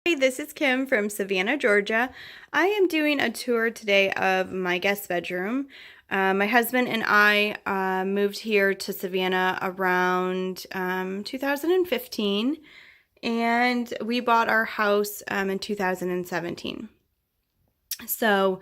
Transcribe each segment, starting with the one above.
Hey, this is Kim from Savannah, Georgia. I am doing a tour today of my guest bedroom. My husband and I moved here to Savannah around 2015, and we bought our house in 2017. So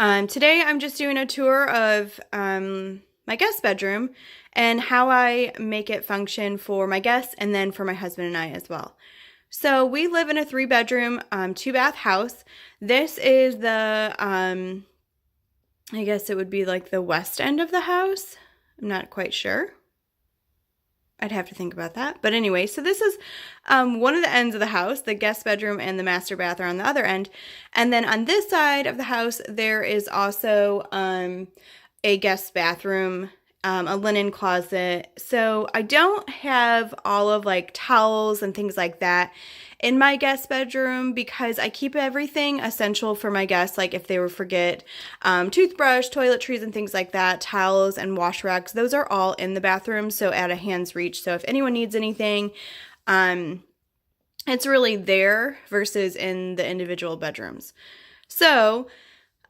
today I'm just doing a tour of my guest bedroom and how I make it function for my guests and then for my husband and I as well. So we live in a 3-bedroom, 2-bath house. This is the, I guess it would be like the west end of the house. I'm not quite sure. I'd have to think about that. But anyway, so this is one of the ends of the house. The guest bedroom and the master bath are on the other end. And then on this side of the house, there is also a guest bathroom, a linen closet. So I don't have all of like towels and things like that in my guest bedroom because I keep everything essential for my guests, like if they were forget toothbrush, toiletries, and things like that, towels and wash racks, those are all in the bathroom, so at a hand's reach. So if anyone needs anything, it's really there versus in the individual bedrooms. So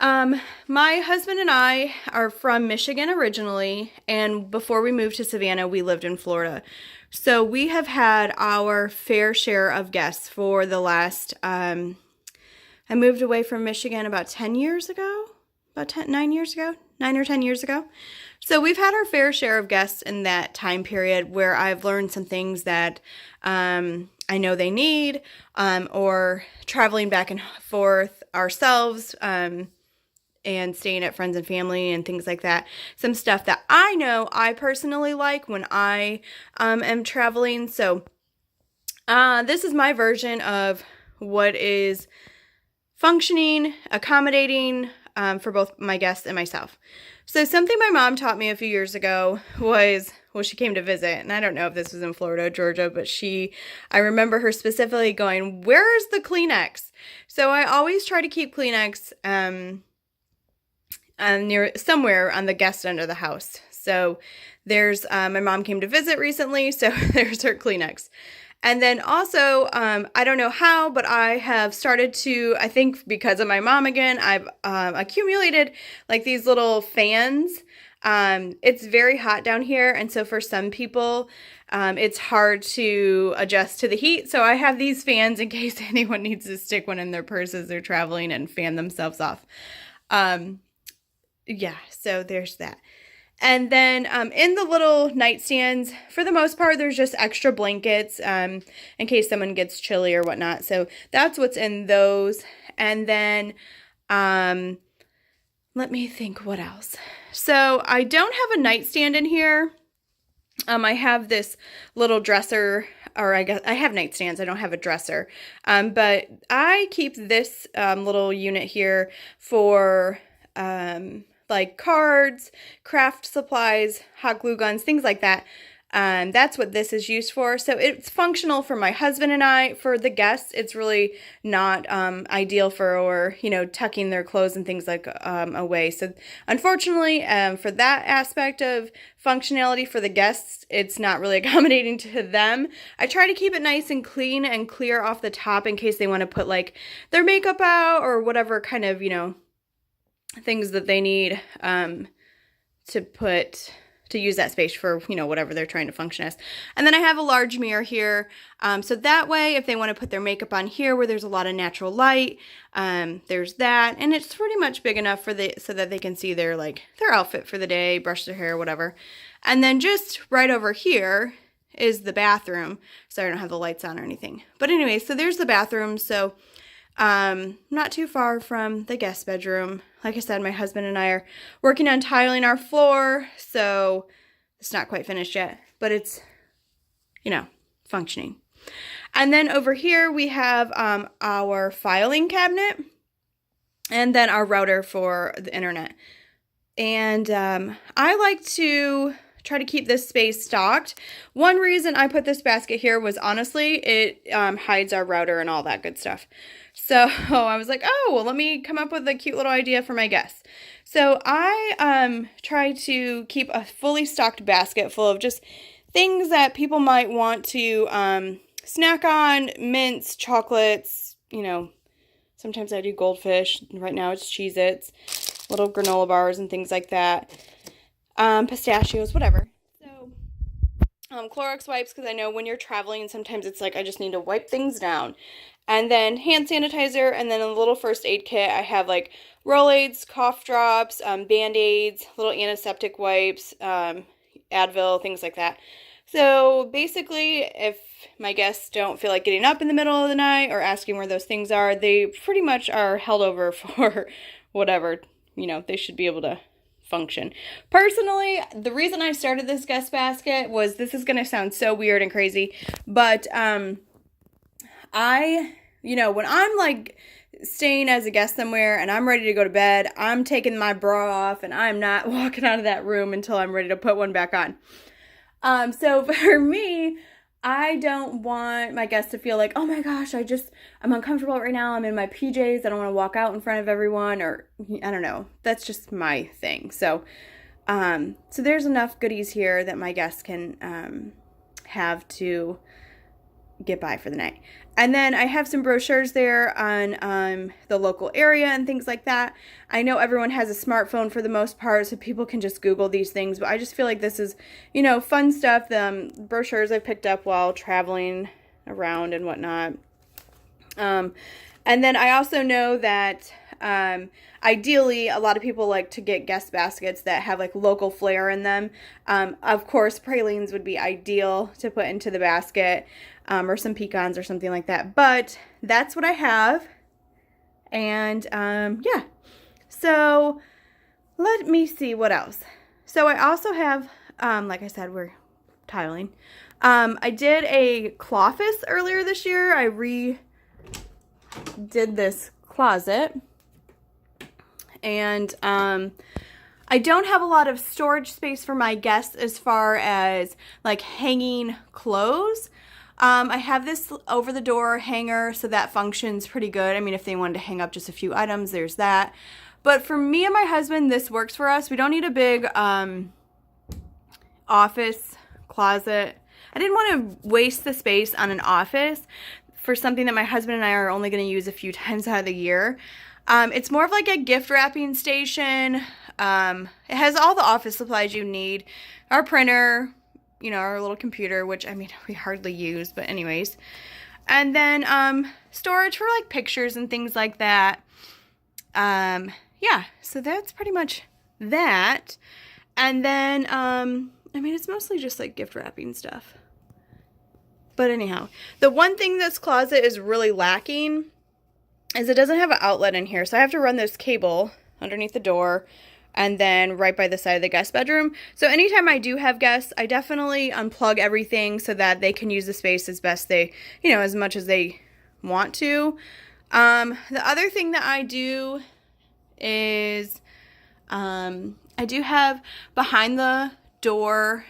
my husband and I are from Michigan originally, and before we moved to Savannah, we lived in Florida. So we have had our fair share of guests for the last, I moved away from Michigan about 10 years ago, 9 or 10 years ago. So we've had our fair share of guests in that time period where I've learned some things that I know they need, or traveling back and forth ourselves, and staying at friends and family and things like that. Some stuff that I know I personally like when I am traveling. So this is my version of what is functioning, accommodating for both my guests and myself. So something my mom taught me a few years ago was, well, she came to visit, and I don't know if this was in Florida or Georgia, but I remember her specifically going, "Where's the Kleenex?" So I always try to keep Kleenex near somewhere on the guest end of the house. So there's, my mom came to visit recently, so there's her Kleenex. And then also, I don't know how, but I have started to, I think because of my mom again, I've accumulated like these little fans. It's very hot down here, and so for some people, it's hard to adjust to the heat. So I have these fans in case anyone needs to stick one in their purse as they're traveling and fan themselves off. Yeah, so there's that. And then in the little nightstands, for the most part, there's just extra blankets in case someone gets chilly or whatnot. So that's what's in those. And then let me think what else. So I don't have a nightstand in here. I have this little dresser, or I guess I have nightstands. I don't have a dresser. But I keep this little unit here for like cards, craft supplies, hot glue guns, things like that. That's what this is used for. So it's functional for my husband and I. For the guests, it's really not ideal for, tucking their clothes and things like away. So unfortunately, for that aspect of functionality for the guests, it's not really accommodating to them. I try to keep it nice and clean and clear off the top in case they want to put like their makeup out or whatever kind of, things that they need to use that space for, whatever they're trying to function as. And then I have a large mirror here. So that way, if they want to put their makeup on here where there's a lot of natural light, there's that. And it's pretty much big enough so that they can see their outfit for the day, brush their hair, whatever. And then just right over here is the bathroom. So I don't have the lights on or anything. But anyway, so there's the bathroom. So not too far from the guest bedroom. Like I said, my husband and I are working on tiling our floor, so it's not quite finished yet, but it's, functioning. And then over here we have our filing cabinet and then our router for the internet. And I like to try to keep this space stocked. One reason I put this basket here was honestly, it hides our router and all that good stuff. So I was like, oh, well, let me come up with a cute little idea for my guests. So I try to keep a fully stocked basket full of just things that people might want to snack on, mints, chocolates, you know, sometimes I do goldfish. Right now it's Cheez-Its, little granola bars and things like that. Pistachios, whatever. So, Clorox wipes, because I know when you're traveling, sometimes it's like I just need to wipe things down. And then hand sanitizer, and then a little first aid kit. I have like Rolaids, cough drops, Band-Aids, little antiseptic wipes, Advil, things like that. So basically, if my guests don't feel like getting up in the middle of the night or asking where those things are, they pretty much are held over for whatever, they should be able to function. Personally, the reason I started this guest basket was, this is going to sound so weird and crazy, but when I'm like staying as a guest somewhere and I'm ready to go to bed, I'm taking my bra off and I'm not walking out of that room until I'm ready to put one back on. So for me, I don't want my guests to feel like, oh my gosh, I'm uncomfortable right now. I'm in my PJs. I don't want to walk out in front of everyone, or I don't know. That's just my thing. So there's enough goodies here that my guests can have to get by for the night. And then I have some brochures there on the local area and things like that. I know everyone has a smartphone for the most part, so people can just Google these things, but I just feel like this is, fun stuff. The brochures I picked up while traveling around and whatnot. And then I also know that ideally, a lot of people like to get guest baskets that have like local flair in them. Of course, pralines would be ideal to put into the basket, or some pecans or something like that. But that's what I have. And yeah. So let me see what else. So I also have, like I said, we're tiling. I did a cloffice earlier this year. I redid this closet. And I don't have a lot of storage space for my guests as far as like hanging clothes. I have this over the door hanger, so that functions pretty good. I mean, if they wanted to hang up just a few items, there's that. But for me and my husband, this works for us. We don't need a big office closet. I didn't want to waste the space on an office for something that my husband and I are only going to use a few times out of the year. It's more of like a gift wrapping station. It has all the office supplies you need. Our printer, our little computer, which, I mean, we hardly use, but anyways. And then storage for like pictures and things like that. Yeah, so that's pretty much that. And then, I mean, it's mostly just like gift wrapping stuff. But anyhow, the one thing this closet is really lacking is it doesn't have an outlet in here. So I have to run this cable underneath the door and then right by the side of the guest bedroom. So anytime I do have guests, I definitely unplug everything so that they can use the space as best they, as much as they want to. The other thing that I do is I do have behind the door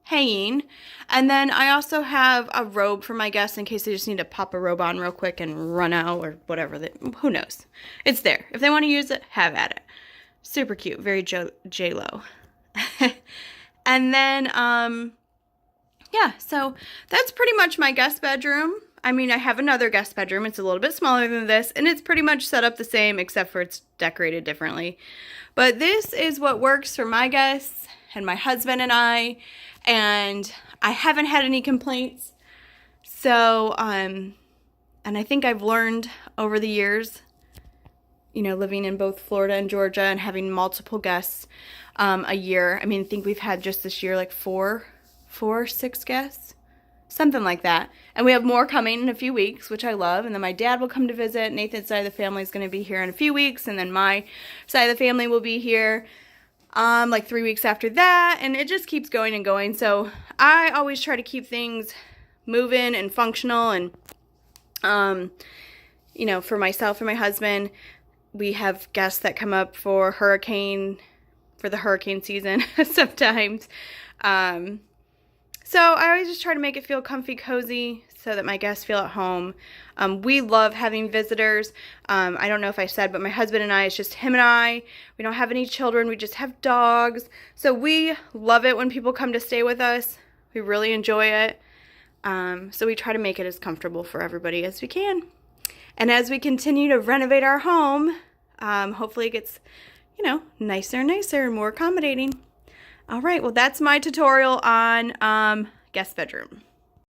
hanging, and then I also have a robe for my guests in case they just need to pop a robe on real quick and run out or whatever. Who knows? It's there. If they want to use it, have at it. Super cute. Very J-Lo. And then, yeah, so that's pretty much my guest bedroom. I mean, I have another guest bedroom. It's a little bit smaller than this, and it's pretty much set up the same, except for it's decorated differently. But this is what works for my guests and my husband and I haven't had any complaints. So, and I think I've learned over the years, living in both Florida and Georgia and having multiple guests a year. I mean, I think we've had just this year like 6 guests, something like that. And we have more coming in a few weeks, which I love. And then my dad will come to visit. Nathan's side of the family is going to be here in a few weeks. And then my side of the family will be here like 3 weeks after that. And it just keeps going and going. So I always try to keep things moving and functional. And, for myself and my husband, we have guests that come up for the hurricane season sometimes. So I always just try to make it feel comfy, cozy, so that my guests feel at home. We love having visitors. I don't know if I said, but my husband and I, it's just him and I. We don't have any children. We just have dogs. So we love it when people come to stay with us. We really enjoy it. So we try to make it as comfortable for everybody as we can. And as we continue to renovate our home, hopefully it gets, you know, nicer and nicer and more accommodating. All right, well, that's my tutorial on guest bedroom.